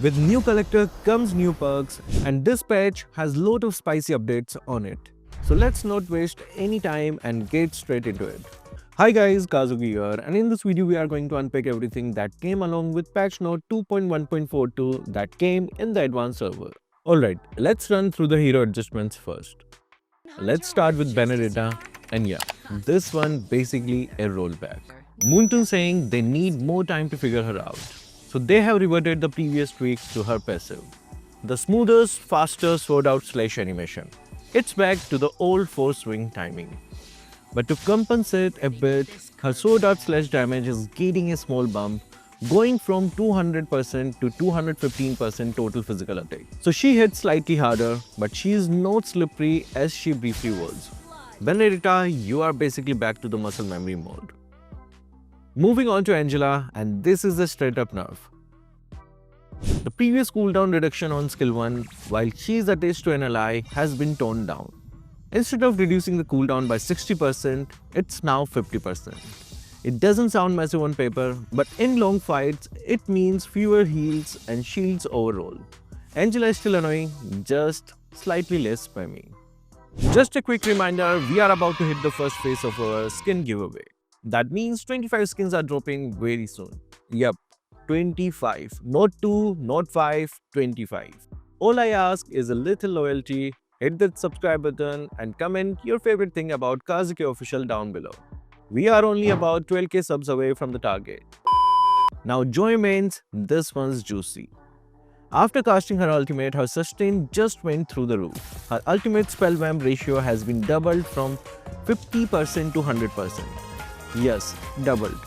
With new collector comes new perks, and this patch has lot of spicy updates on it. So let's not waste any time and get straight into it. Hi guys, Kazuki here, and in this video we are going to unpack everything that came along with patch note 2.1.42 that came in the advanced server. Alright, let's run through the hero adjustments first. Let's start with Benedetta, and yeah, this one basically a rollback. Moontun saying they need more time to figure her out. So they have reverted the previous tweaks to her passive. The smoother, faster sword out slash animation. It's back to the old force swing timing. But to compensate a bit, her sword out slash damage is getting a small bump, going from 200% to 215% total physical attack. So she hits slightly harder, but she is not slippery as she briefly was. Benedetta, you are basically back to the muscle memory mode. Moving on to Angela, and this is a straight up nerf. The previous cooldown reduction on skill 1 while she is attached to an ally has been toned down. Instead of reducing the cooldown by 60%, it's now 50%. It doesn't sound massive on paper, but in long fights, it means fewer heals and shields overall. Angela is still annoying, just slightly less spammy. Just a quick reminder, we are about to hit the first phase of our skin giveaway. That means 25 skins are dropping very soon. Yep, 25. Not 2, not 5, 25. All I ask is a little loyalty, hit that subscribe button and comment your favorite thing about Kazuki Official down below. We are only about 12k subs away from the target. Now Joy mains, this one's juicy. After casting her ultimate, her sustain just went through the roof. Her ultimate spell vamp ratio has been doubled from 50% to 100%. Yes, doubled.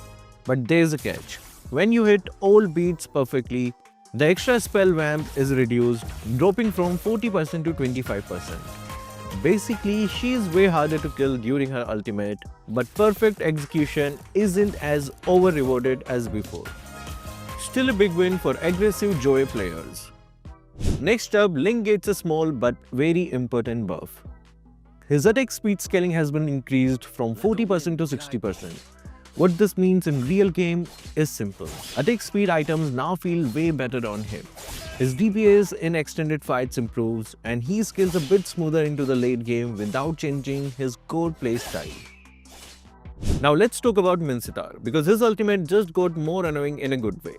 But there's a catch. When you hit all beats perfectly, the extra spell vamp is reduced, dropping from 40% to 25%. Basically, she is way harder to kill during her ultimate, but perfect execution isn't as over-rewarded as before. Still a big win for aggressive Joy players. Next up, Link gets a small but very important buff. His attack speed scaling has been increased from 40% to 60%. What this means in real game is simple. Attack speed items now feel way better on him. His DPS in extended fights improves and he scales a bit smoother into the late game without changing his core playstyle. Now let's talk about Mincetar because his ultimate just got more annoying in a good way.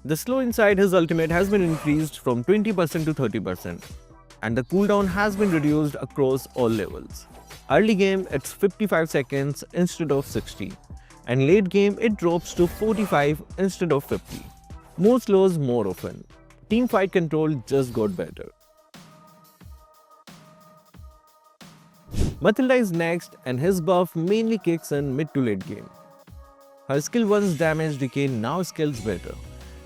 The slow inside his ultimate has been increased from 20% to 30%. And the cooldown has been reduced across all levels. Early game it's 55 seconds instead of 60 and late game it drops to 45 instead of 50. More slows more often. Team fight control just got better. Matilda is next and his buff mainly kicks in mid to late game. Her skill 1's damage decay now scales better.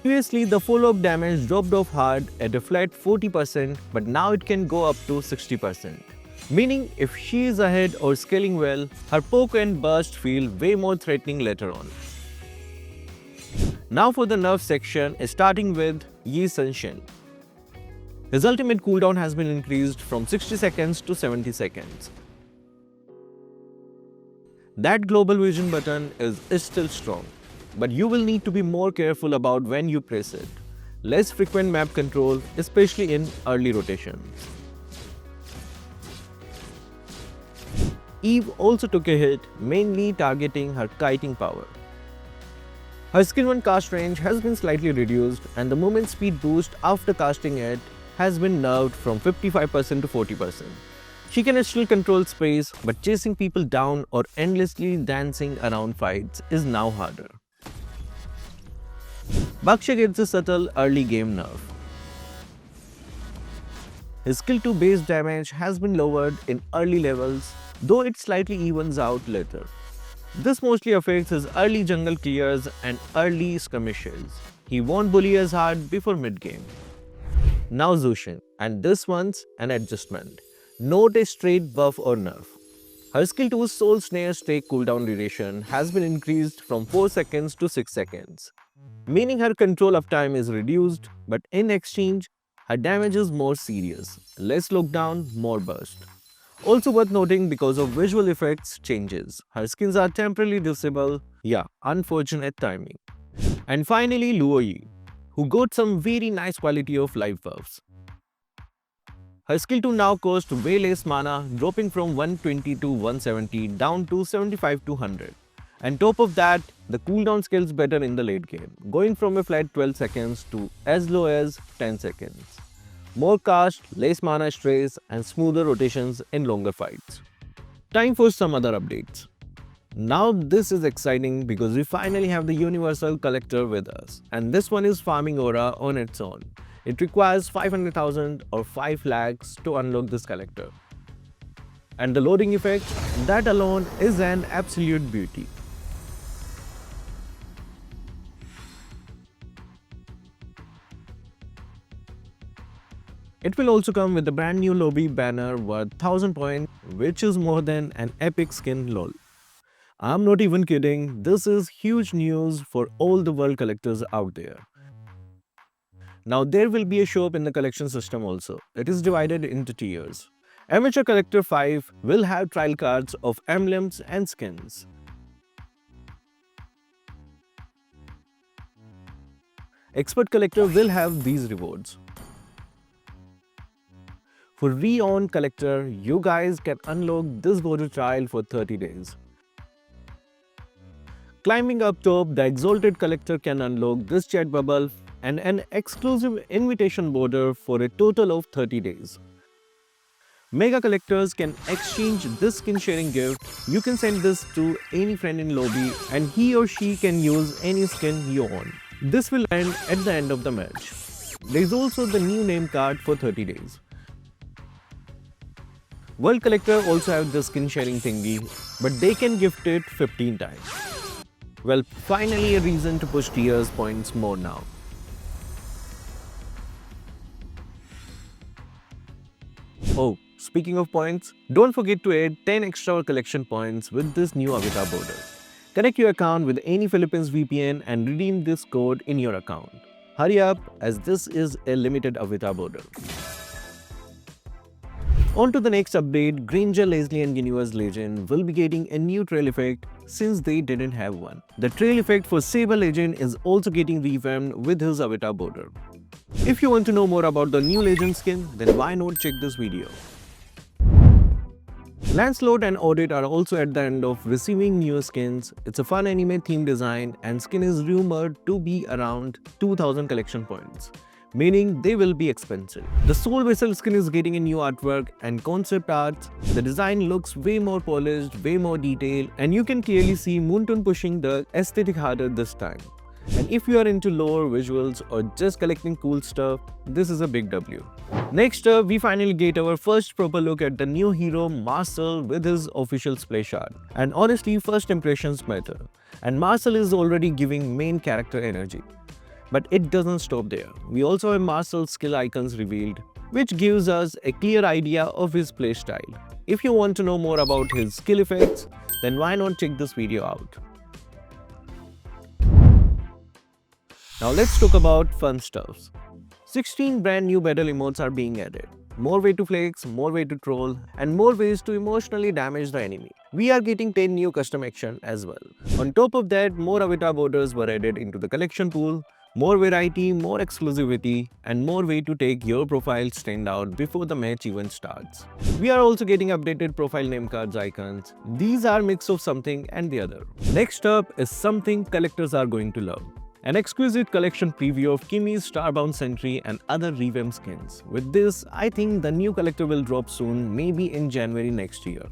Previously, the follow-up damage dropped off hard at a flat 40%, but now it can go up to 60%. Meaning, if she is ahead or scaling well, her poke and burst feel way more threatening later on. Now for the nerf section, starting with Yi Sun-shin. His ultimate cooldown has been increased from 60 seconds to 70 seconds. That global vision button is still strong. But you will need to be more careful about when you press it. Less frequent map control, especially in early rotations. Eve also took a hit, mainly targeting her kiting power. Her skill 1 cast range has been slightly reduced and the movement speed boost after casting it has been nerfed from 55% to 40%. She can still control space, but chasing people down or endlessly dancing around fights is now harder. Baksha gets a subtle early game nerf. His skill 2 base damage has been lowered in early levels, though it slightly evens out later. This mostly affects his early jungle clears and early skirmishes. He won't bully as hard before mid game. Now Zushin, and this one's an adjustment, not a straight buff or nerf. Her skill 2's Soul Snare Stake cooldown duration has been increased from 4 seconds to 6 seconds. Meaning her control uptime is reduced, but in exchange, her damage is more serious, less lockdown, more burst. Also worth noting because of visual effects changes, her skins are temporarily disable, yeah, unfortunate timing. And finally Luo Yi. who got some very nice quality of life buffs. Her skill 2 now costs way less mana, dropping from 120 to 170 down to 75 to 100. And top of that, the cooldown skills better in the late game, going from a flat 12 seconds to as low as 10 seconds. More cast, less mana stress and smoother rotations in longer fights. Time for some other updates. Now this is exciting because we finally have the universal collector with us, and this one is farming aura on its own. It requires 500,000 or 5 lakhs to unlock this collector. And the loading effect, that alone is an absolute beauty. It will also come with a brand new lobby banner worth 1000 points, which is more than an epic skin lol. I'm not even kidding, this is huge news for all the world collectors out there. Now there will be a shop in the collection system also. It is divided into tiers. Amateur Collector 5 will have trial cards of emblems and skins. Expert Collector will have these rewards. For Re-On Collector, you guys can unlock this border trial for 30 days. Climbing up top, the Exalted Collector can unlock this chat bubble and an exclusive invitation border for a total of 30 days. Mega collectors can exchange this skin sharing gift. You can send this to any friend in lobby and he or she can use any skin you own. This will end at the end of the match. There is also the new name card for 30 days. World Collector also have the skin sharing thingy, but they can gift it 15 times. Well, finally a reason to push tiers points more now. Oh, speaking of points, don't forget to add 10 extra collection points with this new avatar border. Connect your account with any Philippines VPN and redeem this code in your account. Hurry up, as this is a limited avatar border. On to the next update, Granger, Leslie and Universe Legend will be getting a new trail effect since they didn't have one. The trail effect for Saber Legend is also getting revamped with his avatar border. If you want to know more about the new Legend skin, then why not check this video. Lancelot and Audit are also at the end of receiving new skins. It's a fun anime themed design and skin is rumored to be around 2000 collection points, meaning they will be expensive. The Soul Vessel skin is getting a new artwork and concept art. The design looks way more polished, way more detailed, and you can clearly see Moonton pushing the aesthetic harder this time. And if you are into lore, visuals or just collecting cool stuff, this is a big W. Next up, we finally get our first proper look at the new hero Marcel with his official splash art. And honestly, first impressions matter. And Marcel is already giving main character energy. But it doesn't stop there. We also have Marcel's skill icons revealed, which gives us a clear idea of his playstyle. If you want to know more about his skill effects, then why not check this video out. Now let's talk about fun stuffs. 16 brand new battle emotes are being added. More way to flex, more way to troll, and more ways to emotionally damage the enemy. We are getting 10 new custom action as well. On top of that, more avatar borders were added into the collection pool. More variety, more exclusivity, and more way to take your profile stand out before the match even starts. We are also getting updated profile name cards icons. These are mix of something and the other. Next up is something collectors are going to love. An exquisite collection preview of Kimmy's Starbound Sentry and other revamped skins. With this, I think the new collector will drop soon, maybe in January next year.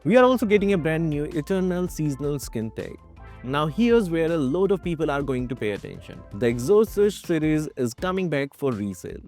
We are also getting a brand new Eternal Seasonal skin tag. Now here's where a lot of people are going to pay attention. The Exorcist series is coming back for resale.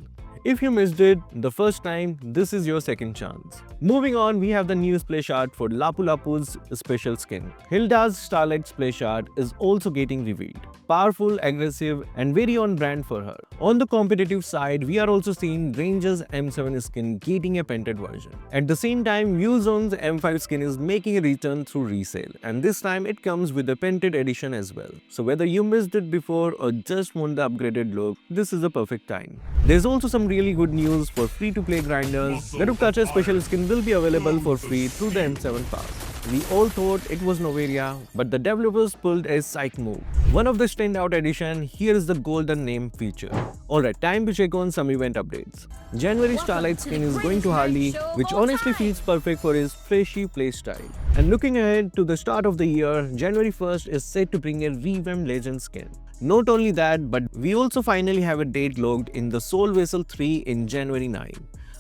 If you missed it the first time, this is your second chance. Moving on, we have the new splash art for Lapu Lapu's special skin. Hilda's Starlight splash art is also getting revealed. Powerful, aggressive, and very on brand for her. On the competitive side, we are also seeing Ranger's M7 skin getting a painted version. At the same time, Uzone's M5 skin is making a return through resale, and this time it comes with a painted edition as well. So whether you missed it before or just want the upgraded look, this is the perfect time. There's also some really good news for free-to-play grinders. Garukkacha's special skin will be available for free through the M7 pass. We all thought it was Noveria, but the developers pulled a psych move. One of the standout addition, here is the golden name feature. Alright, time to check on some event updates. January Starlight skin is going to Harley, which honestly feels perfect for his freshy playstyle. And looking ahead to the start of the year, January 1st is set to bring a revamped Legend skin. Not only that, but we also finally have a date logged in the Soul Vessel 3 in January 9.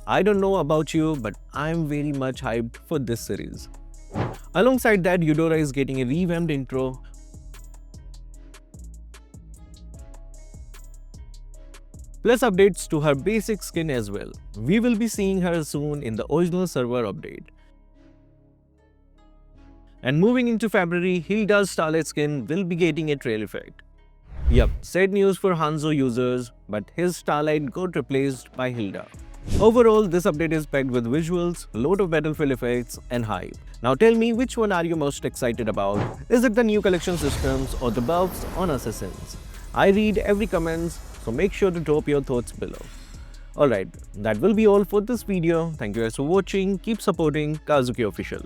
I don't know about you, but I'm very much hyped for this series. Alongside that, Eudora is getting a revamped intro, plus updates to her basic skin as well. We will be seeing her soon in the original server update. And moving into February, Hilda's Starlight skin will be getting a trail effect. Yup, sad news for Hanzo users, but his Starlight got replaced by Hilda. Overall, this update is packed with visuals, lot of battlefield effects and hype. Now tell me, which one are you most excited about? Is it the new collection systems or the buffs on Assassins? I read every comments, so make sure to drop your thoughts below. Alright, that will be all for this video. Thank you guys for watching. Keep supporting Kazuki Official.